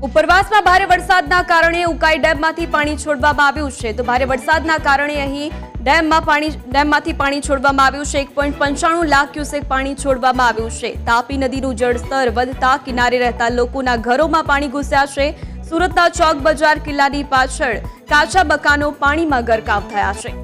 ઉપરવાસમાં ભારે વરસાદના કારણે ઉકાઈ ડેમમાંથી પાણી છોડવામાં આવ્યું છે તો ભારે વરસાદના કારણે અહીં ડેમમાંથી પાણી છોડવામાં આવ્યું છે 1.95 લાખ ક્યુસેક પાણી છોડવામાં આવ્યું છે। તાપી નદીનું જળસ્તર વધતા કિનારે રહેતા લોકોના ઘરોમાં પાણી ઘૂસ્યા છે। સુરતના ચોક બજાર કિલ્લાની પાછળ કાચા મકાનો પાણીમાં ગરકાવ થયા છે।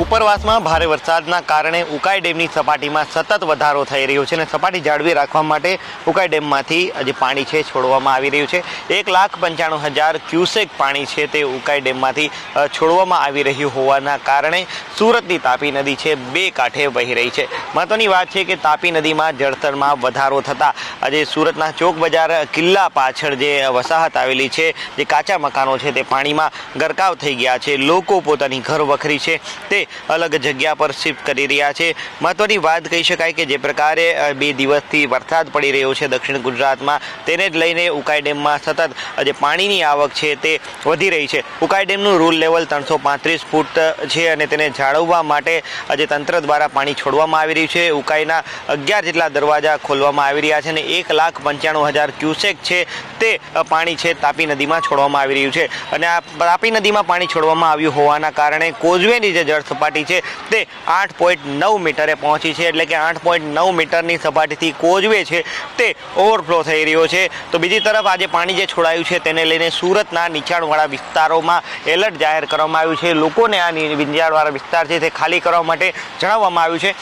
ઉપરવાસમાં ભારે વરસાદના કારણે ઉકાઈ ડેમની સપાટીમાં સતત વધારો થઈ રહ્યો છે અને સપાટી જાળવી રાખવા માટે ઉકાઈ ડેમમાંથી જે પાણી છે છોડવામાં આવી રહ્યું છે। 1,95,000 ક્યુસેક પાણી છે તે ઉકાઈ ડેમમાંથી છોડવામાં આવી રહ્યું હોવાના કારણે સુરતની તાપી નદી છે બે કાંઠે વહી રહી છે। મહત્વની વાત છે કે તાપી નદીમાં જળસ્તરમાં વધારો થતાં આજે સુરતના ચોક બજાર કિલ્લા પાછળ જે વસાહત આવેલી છે, જે કાચા મકાનો છે તે પાણીમાં ગરકાવ થઈ ગયા છે। લોકો પોતાની ઘર વખરી છે તે અલગ જગ્યા પર શિફ્ટ કરી રહ્યા છે। મહત્વની વાત કહી શકાય કે જે પ્રકારે 2 દિવસથી વરસાદ પડી રહ્યો છે દક્ષિણ ગુજરાતમાં, તેને જ લઈને ઉકાઈ ડેમમાં સતત જે પાણીની આવક છે તે વધી રહી છે। ઉકાઈ ડેમનું રૂલ લેવલ 335 ફૂટ છે અને તેને જાળવવા માટે આજે તંત્ર દ્વારા પાણી છોડવામાં આવી રહ્યું છે। ઉકાઈના 11 જેટલા દરવાજા ખોલવામાં આવી રહ્યા છે અને 1,95,000 ક્યુસેક છે તે પાણી છે તાપી નદીમાં છોડવામાં આવી રહ્યું છે અને આ તાપી નદીમાં પાણી છોડવામાં આવ્યું હોવાના કારણે કોઝવેની જે જળ સપાટી છે તે 8.9 મીટરે પહોંચી છે, એટલે કે 8.9 મીટરની સપાટીથી કોઝવે છે તે ઓવરફ્લો થઈ રહ્યો છે। તો બીજી તરફ આજે પાણી જે છોડાયું છે તેને લઈને સુરતના નીચાણવાળા વિસ્તારોમાં એલર્ટ જાહેર કરવામાં આવ્યું છે। લોકોને આ નીચાણવાળા વિસ્તાર છે તે ખાલી કરવા માટે જણાવવામાં આવ્યું છે।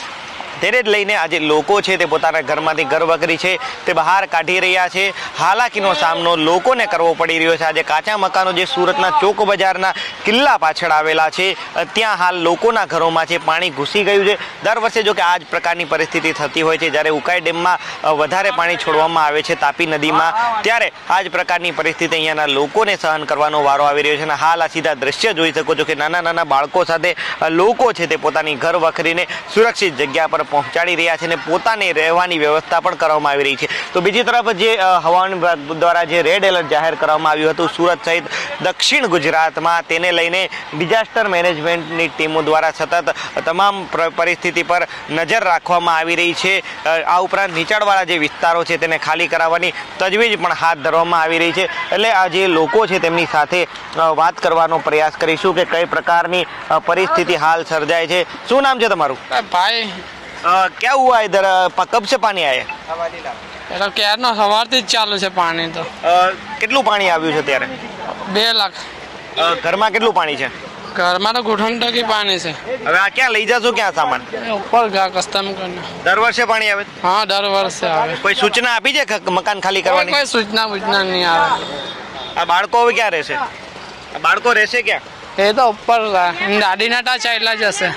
તેને જ લઈને આજે લોકો છે તે પોતાના ઘરમાંથી ઘર વખરી છે તે બહાર કાઢી રહ્યા છે। હાલાકીનો સામનો લોકોને કરવો પડી રહ્યો છે। આજે કાચા મકાનો જે સુરતના ચોક બજારના કિલ્લા પાછળ આવેલા છે ત્યાં હાલ લોકોના ઘરોમાં છે પાણી ઘૂસી ગયું છે। દર વર્ષે જો કે આ જ પ્રકારની પરિસ્થિતિ થતી હોય છે, જ્યારે ઉકાઈ ડેમમાં વધારે પાણી છોડવામાં આવે છે તાપી નદીમાં, ત્યારે આ જ પ્રકારની પરિસ્થિતિ અહીંયાના લોકોને સહન કરવાનો વારો આવી રહ્યો છે અને હાલ આ સીધા દ્રશ્ય જોઈ શકો છો કે નાના નાના બાળકો સાથે લોકો છે તે પોતાની ઘર વખરીને સુરક્ષિત જગ્યા પર પહોંચાડી રહ્યા છે અને પોતાની રહેવાની વ્યવસ્થા પણ કરવામાં આવી રહી છે। તો બીજી તરફ જે હવામાન વિભાગ દ્વારા જે રેડ એલર્ટ જાહેર કરવામાં આવ્યું હતું સુરત સહિત દક્ષિણ ગુજરાતમાં, તેને લઈને ડિઝાસ્ટર મેનેજમેન્ટની ટીમો દ્વારા સતત તમામ પરિસ્થિતિ પર નજર રાખવામાં આવી રહી છે। આ ઉપરાંત નીચાણવાળા જે વિસ્તારો છે તેને ખાલી કરાવવાની તજવીજ પણ હાથ ધરવામાં આવી રહી છે। એટલે આ જે લોકો છે તેમની સાથે વાત કરવાનો પ્રયાસ કરીશું કે કઈ પ્રકારની પરિસ્થિતિ હાલ સર્જાય છે। શું નામ છે તમારું? भाई क्या हुआ इधर? कब से पानी आया? એ તો ક્યારનો સવારથી જ ચાલુ છે પાણી તો। કેટલું પાણી આવ્યું છે ત્યારે? 2 લાખ। ઘરમાં કેટલું પાણી છે? ઘરમાં તો ઘૂંટણ ટકી પાણી છે। હવે આ ક્યાં લઈ જશો, ક્યાં સામાન? ઉપર ગયા કસ્ટમ કરીને। દર વર્ષે પાણી આવે? હા, દર વર્ષે આવે। કોઈ સૂચના આપી છે મકાન ખાલી કરવાની? કોઈ સૂચના નહીં આવે। આ બાળકો હવે ક્યાં રહેશે? આ બાળકો રહેશે ક્યાં? એ તો ઉપર દાદીના ટા ચાલ્યા જશે।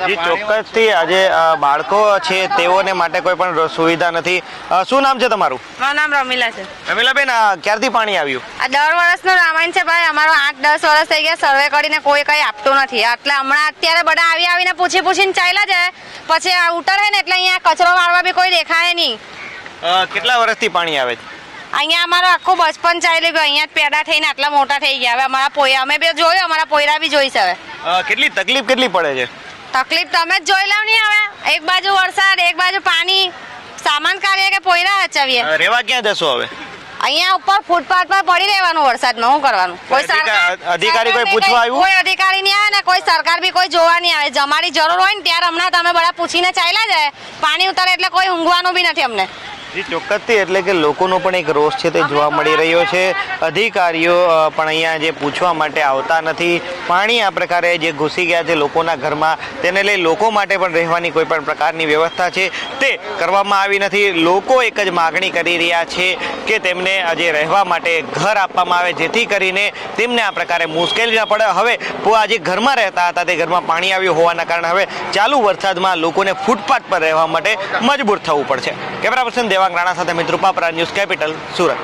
જી, ચોક્કસથી આજે બાળકો છે તેઓને માટે કોઈ પણ સુવિધા નથી। શું નામ છે તમારું? મારું નામ રમીલા છે। રમીલાબેન, ક્યારથી પાણી આવ્યું? આ 10 વર્ષનું રામાયણ છે ભાઈ। અમારો 8-10 વર્ષ થઈ ગયા સર્વે કરીને કોઈ કઈ આપતું નથી, એટલે હમણાં અત્યારે બધા આવીને પૂછીને ચાલ્યા જાય, પછી ઉતરે ને એટલે અહીંયા કચરો વાળવા બી કોઈ દેખાય નહીં। કેટલા વર્ષથી પાણી આવે છે અહીંયા? અમારો આખું બચપન ચાલ્યું ગયું, અહીંયા જ પેદા થઈને આટલા મોટા થઈ ગયા। હવે અમારા પોયરા અમે બી જોયું, અમારા પોયરા બી જોઈશે। હવે કેટલી તકલીફ કેટલી પડે છે? તકલીફ તમે જ જોઈ લો નહીં। હવે એક બાજુ વરસાદ, એક બાજુ પાણી, સામાન કાઢીએ કે પોયરા હચાવીએ। રહેવા ક્યાં જશો હવે? અહીંયા ઉપર ફૂટપાથ પર પડી રહેવાનું વરસાદમાં। શું કરવાનું? કોઈ અધિકારી કોઈ પૂછવા આવ્યું? કોઈ અધિકારી નહીં આવે ને કોઈ સરકાર બી કોઈ જોવા નહીં આવે। જમારી જરૂર હોય ને ત્યારે હમણાં તમે બધા પૂછીને ચાલ્યા જાય, પાણી ઉતારે એટલે કોઈ ઊંઘવાનું બી નથી અમને। જી, ચોક્કસથી એટલે કે લોકોનો પણ એક રોષ છે તે જોવા મળી રહ્યો છે। અધિકારીઓ પણ અહીંયા જે પૂછવા માટે આવતા નથી। પાણી આ પ્રકારે જે ઘૂસી ગયા છે લોકોના ઘરમાં, તેને લઈ લોકો માટે પણ રહેવાની કોઈ પણ પ્રકારની વ્યવસ્થા છે તે કરવામાં આવી નથી। લોકો એક જ માગણી કરી રહ્યા છે કે તેમને આજે રહેવા માટે ઘર આપવામાં આવે, જેથી કરીને તેમને આ પ્રકારે મુશ્કેલી ન પડે। હવે આજે ઘરમાં રહેતા હતા તે ઘરમાં પાણી આવ્યું હોવાના કારણે હવે ચાલુ વરસાદમાં લોકોને ફૂટપાથ પર રહેવા માટે મજબૂર થવું પડશે। કેમેરા પર્સન દેવાંગ રાણા સાથે મિત્રુપા, ન્યૂઝ કેપિટલ, સુરત।